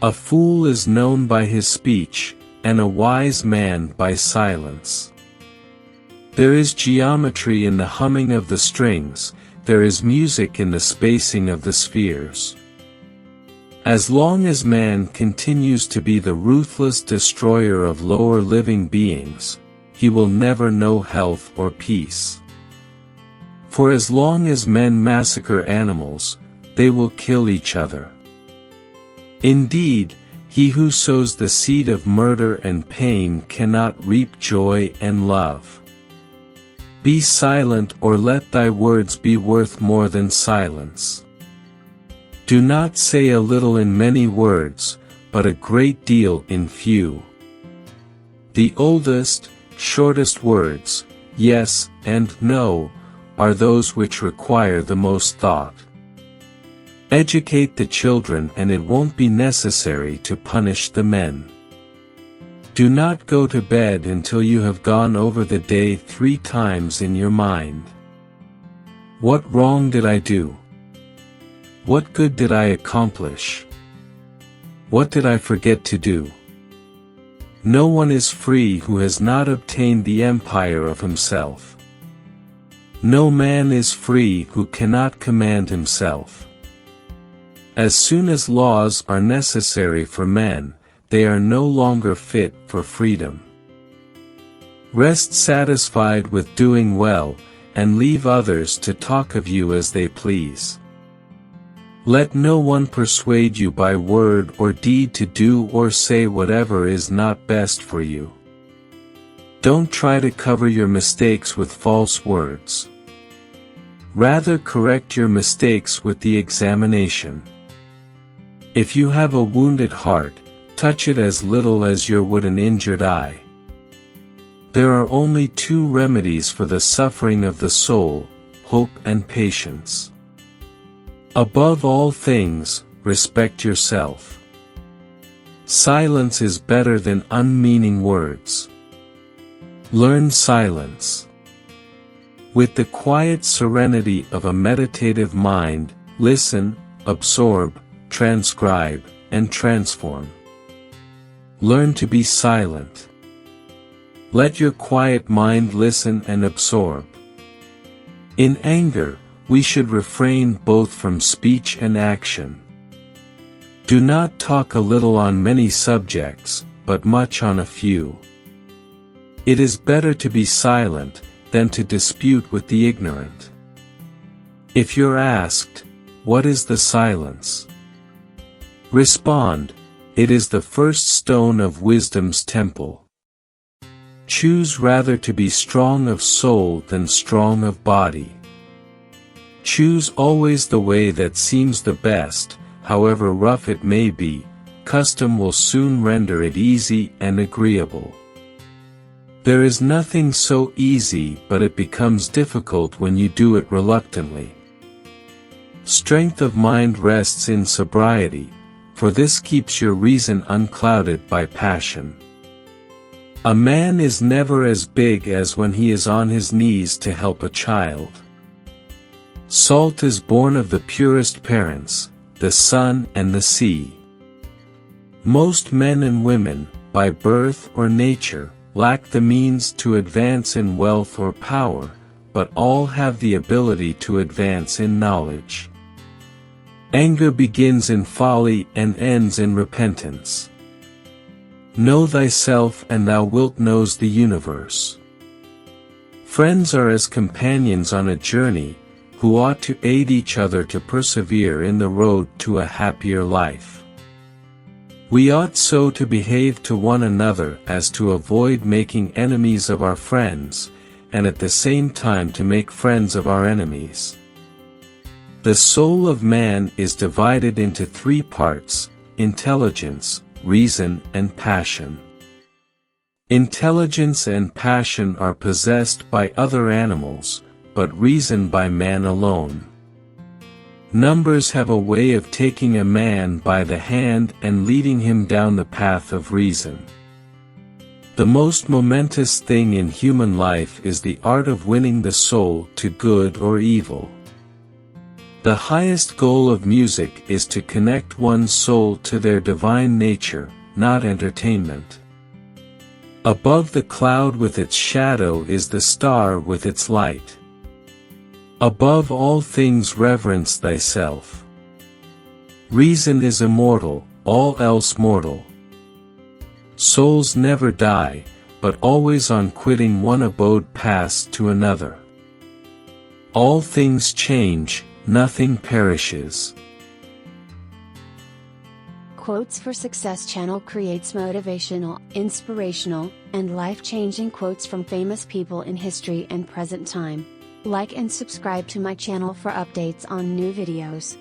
A fool is known by his speech, and a wise man by silence. There is geometry in the humming of the strings, there is music in the spacing of the spheres. As long as man continues to be the ruthless destroyer of lower living beings, he will never know health or peace. For as long as men massacre animals, they will kill each other. Indeed, he who sows the seed of murder and pain cannot reap joy and love. Be silent, or let thy words be worth more than silence. Do not say a little in many words, but a great deal in few. The oldest, shortest words, yes and no, are those which require the most thought. Educate the children and it won't be necessary to punish the men. Do not go to bed until you have gone over the day 3 times in your mind. What wrong did I do? What good did I accomplish? What did I forget to do? No one is free who has not obtained the empire of himself. No man is free who cannot command himself. As soon as laws are necessary for men, they are no longer fit for freedom. Rest satisfied with doing well, and leave others to talk of you as they please. Let no one persuade you by word or deed to do or say whatever is not best for you. Don't try to cover your mistakes with false words. Rather correct your mistakes with the examination. If you have a wounded heart, touch it as little as you would an injured eye. There are only 2 remedies for the suffering of the soul, hope and patience. Above all things, respect yourself. Silence is better than unmeaning words. Learn silence. With the quiet serenity of a meditative mind, listen, absorb, transcribe, and transform. Learn to be silent. Let your quiet mind listen and absorb. In anger, we should refrain both from speech and action. Do not talk a little on many subjects, but much on a few. It is better to be silent than to dispute with the ignorant. If you're asked, "What is the silence?" respond, "It is the first stone of wisdom's temple." Choose rather to be strong of soul than strong of body. Choose always the way that seems the best, however rough it may be, custom will soon render it easy and agreeable. There is nothing so easy but it becomes difficult when you do it reluctantly. Strength of mind rests in sobriety, for this keeps your reason unclouded by passion. A man is never as big as when he is on his knees to help a child. Salt is born of the purest parents, the sun and the sea. Most men and women, by birth or nature, lack the means to advance in wealth or power, but all have the ability to advance in knowledge. Anger begins in folly and ends in repentance. Know thyself and thou wilt know the universe. Friends are as companions on a journey, who ought to aid each other to persevere in the road to a happier life. We ought so to behave to one another as to avoid making enemies of our friends, and at the same time to make friends of our enemies. The soul of man is divided into 3 parts: intelligence, reason, and passion. Intelligence and passion are possessed by other animals, but reason by man alone. Numbers have a way of taking a man by the hand and leading him down the path of reason. The most momentous thing in human life is the art of winning the soul to good or evil. The highest goal of music is to connect one's soul to their divine nature, not entertainment. Above the cloud with its shadow is the star with its light. Above all things reverence thyself. Reason is immortal, all else mortal. Souls never die, but always on quitting one abode pass to another. All things change, nothing perishes. Quotes for Success channel creates motivational, inspirational, and life-changing quotes from famous people in history and present time. Like and subscribe to my channel for updates on new videos.